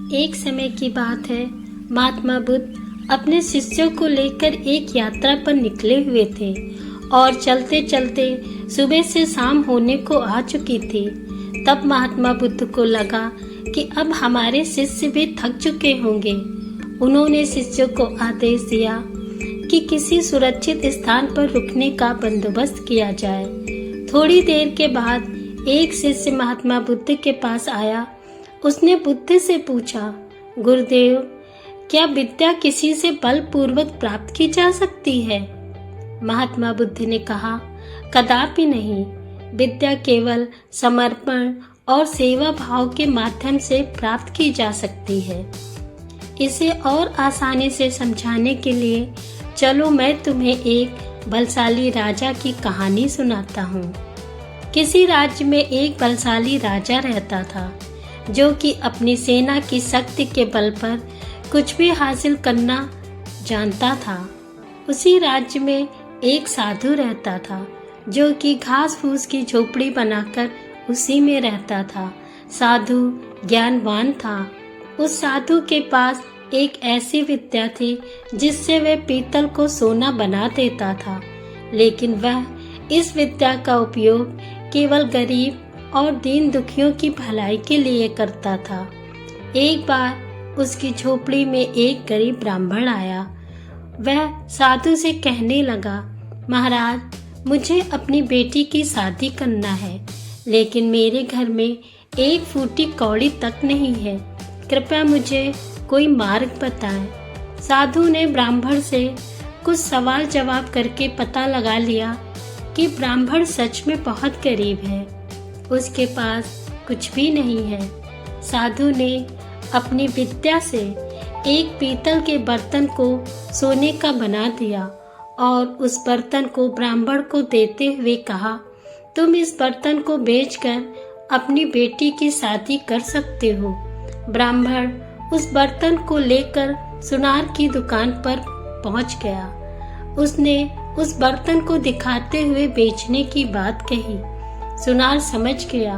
एक समय की बात है, महात्मा बुद्ध अपने शिष्यों को लेकर एक यात्रा पर निकले हुए थे और चलते चलते सुबह से शाम होने को आ चुकी थी। तब महात्मा बुद्ध को लगा कि अब हमारे शिष्य भी थक चुके होंगे। उन्होंने शिष्यों को आदेश दिया कि किसी सुरक्षित स्थान पर रुकने का बंदोबस्त किया जाए। थोड़ी देर के बाद एक शिष्य महात्मा बुद्ध के पास आया। उसने बुद्ध से पूछा, गुरुदेव, क्या विद्या किसी से बलपूर्वक प्राप्त की जा सकती है? महात्मा बुद्ध ने कहा, कदापि नहीं। विद्या केवल समर्पण और सेवा भाव के माध्यम से प्राप्त की जा सकती है। इसे और आसानी से समझाने के लिए चलो मैं तुम्हें एक बलशाली राजा की कहानी सुनाता हूँ। किसी राज्य में एक बलशाली राजा रहता था जो कि अपनी सेना की शक्ति के बल पर कुछ भी हासिल करना जानता था। उसी राज्य में एक साधु रहता था जो कि घास फूस की झोपड़ी बनाकर उसी में रहता था। साधु ज्ञानवान था। उस साधु के पास एक ऐसी विद्या थी जिससे वह पीतल को सोना बना देता था, लेकिन वह इस विद्या का उपयोग केवल गरीब और दीन दुखियों की भलाई के लिए करता था। एक बार उसकी झोपड़ी में एक गरीब ब्राह्मण आया। वह साधु से कहने लगा, महाराज, मुझे अपनी बेटी की शादी करना है, लेकिन मेरे घर में एक फूटी कौड़ी तक नहीं है। कृपया मुझे कोई मार्ग बताएं। साधु ने ब्राह्मण से कुछ सवाल जवाब करके पता लगा लिया कि ब्राह्मण सच में बहुत गरीब है। उसके पास कुछ भी नहीं है। साधु ने अपनी विद्या से एक पीतल के बर्तन को सोने का बना दिया और उस बर्तन को ब्राह्मण को देते हुए कहा, तुम इस बर्तन को बेचकर अपनी बेटी की शादी कर सकते हो। ब्राह्मण उस बर्तन को लेकर सुनार की दुकान पर पहुंच गया। उसने उस बर्तन को दिखाते हुए बेचने की बात कही। सुनार समझ गया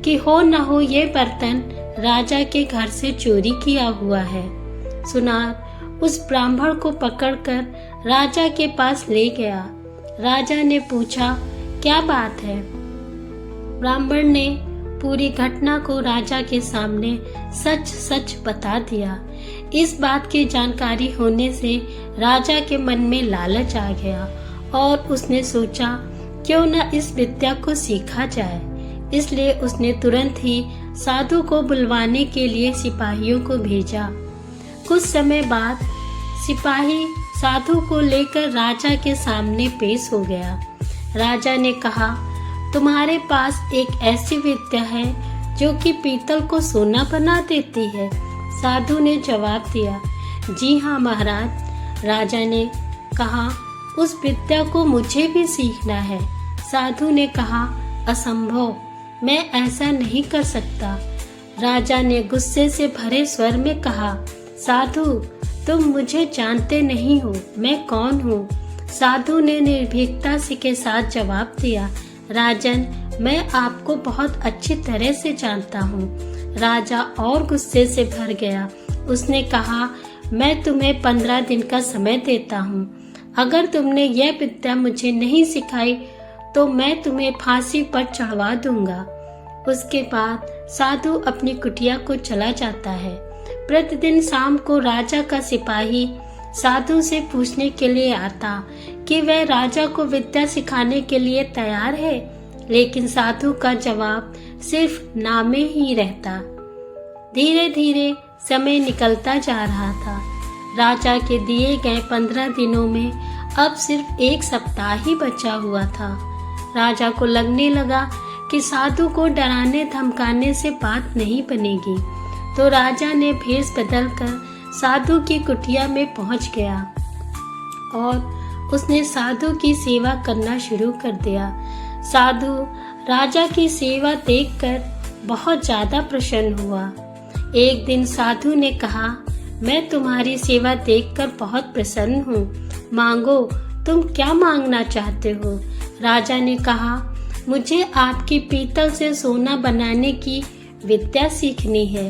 कि हो न हो ये बर्तन राजा के घर से चोरी किया हुआ है। सुनार उस ब्राह्मण को पकड़कर राजा के पास ले गया। राजा ने पूछा, क्या बात है? ब्राह्मण ने पूरी घटना को राजा के सामने सच सच बता दिया। इस बात की जानकारी होने से राजा के मन में लालच आ गया और उसने सोचा, क्यों न इस विद्या को सीखा जाए। इसलिए उसने तुरंत ही साधु को बुलवाने के लिए सिपाहियों को भेजा। कुछ समय बाद सिपाही साधु को लेकर राजा के सामने पेश हो गया। राजा ने कहा, तुम्हारे पास एक ऐसी विद्या है जो कि पीतल को सोना बना देती है। साधु ने जवाब दिया, जी हाँ महाराज। राजा ने कहा, उस विद्या को मुझे भी सीखना है। साधु ने कहा, असंभव, मैं ऐसा नहीं कर सकता। राजा ने गुस्से से भरे स्वर में कहा, साधु, तुम मुझे जानते नहीं हो, मैं कौन हूँ? साधु ने निर्भीकता से के साथ जवाब दिया, राजन, मैं आपको बहुत अच्छी तरह से जानता हूँ। राजा और गुस्से से भर गया। उसने कहा, मैं तुम्हें 15 दिन का समय देता हूँ। अगर तुमने यह विद्या मुझे नहीं सिखाई तो मैं तुम्हें फांसी पर चढ़वा दूंगा। उसके बाद साधु अपनी कुटिया को चला जाता है। प्रतिदिन शाम को राजा का सिपाही साधु से पूछने के लिए आता कि वह राजा को विद्या सिखाने के लिए तैयार है, लेकिन साधु का जवाब सिर्फ नामे ही रहता। धीरे धीरे समय निकलता जा रहा था। राजा के दिए गए 15 दिनों में अब सिर्फ 1 सप्ताह ही बचा हुआ था। राजा को लगने लगा कि साधु को डराने धमकाने से बात नहीं बनेगी, तो राजा ने भेष बदलकर साधु की कुटिया में पहुंच गया और उसने साधु की सेवा करना शुरू कर दिया। साधु राजा की सेवा देखकर बहुत ज्यादा प्रसन्न हुआ। एक दिन साधु ने कहा, मैं तुम्हारी सेवा देखकर बहुत प्रसन्न हूँ, मांगो, तुम क्या मांगना चाहते हो? राजा ने कहा, मुझे आपकी पीतल से सोना बनाने की विद्या सीखनी है।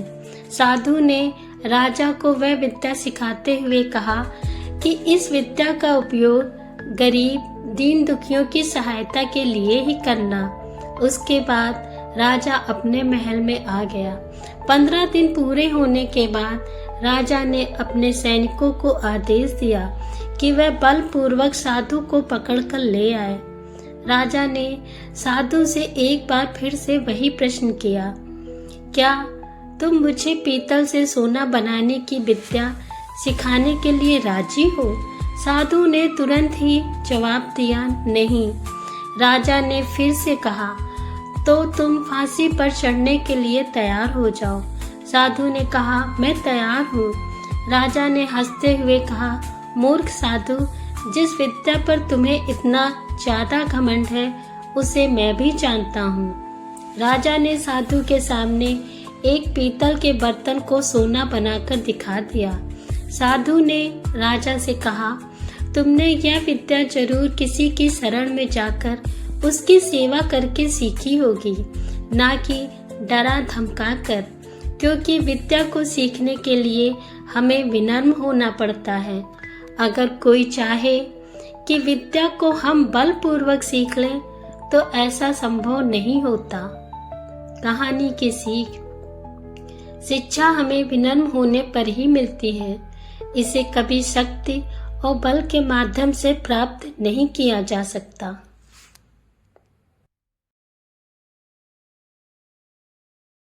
साधु ने राजा को वह विद्या सिखाते हुए कहा कि इस विद्या का उपयोग गरीब दीन दुखियों की सहायता के लिए ही करना। उसके बाद राजा अपने महल में आ गया। 15 दिन पूरे होने के बाद राजा ने अपने सैनिकों को आदेश दिया कि वह बलपूर्वक साधु को पकड़कर ले आए। राजा ने साधु से एक बार फिर से वही प्रश्न किया, क्या तुम मुझे पीतल से सोना बनाने की विद्या सिखाने के लिए राजी हो? साधु ने तुरंत ही जवाब दिया, नहीं। राजा ने फिर से कहा, तो तुम फांसी पर चढ़ने के लिए तैयार हो जाओ। साधु ने कहा, मैं तैयार हूँ। राजा ने हंसते हुए कहा, मूर्ख साधु, जिस विद्या पर तुम्हें इतना ज्यादा घमंड है उसे मैं भी जानता हूँ। राजा ने साधु के सामने एक पीतल के बर्तन को सोना बनाकर दिखा दिया। साधु ने राजा से कहा, तुमने यह विद्या जरूर किसी की शरण में जाकर उसकी सेवा करके सीखी होगी, ना कि डरा धमका कर, क्योंकि विद्या को सीखने के लिए हमें विनम्र होना पड़ता है। अगर कोई चाहे कि विद्या को हम बलपूर्वक सीख लें तो ऐसा संभव नहीं होता। कहानी की सीख, शिक्षा हमें विनम्र होने पर ही मिलती है। इसे कभी शक्ति और बल के माध्यम से प्राप्त नहीं किया जा सकता।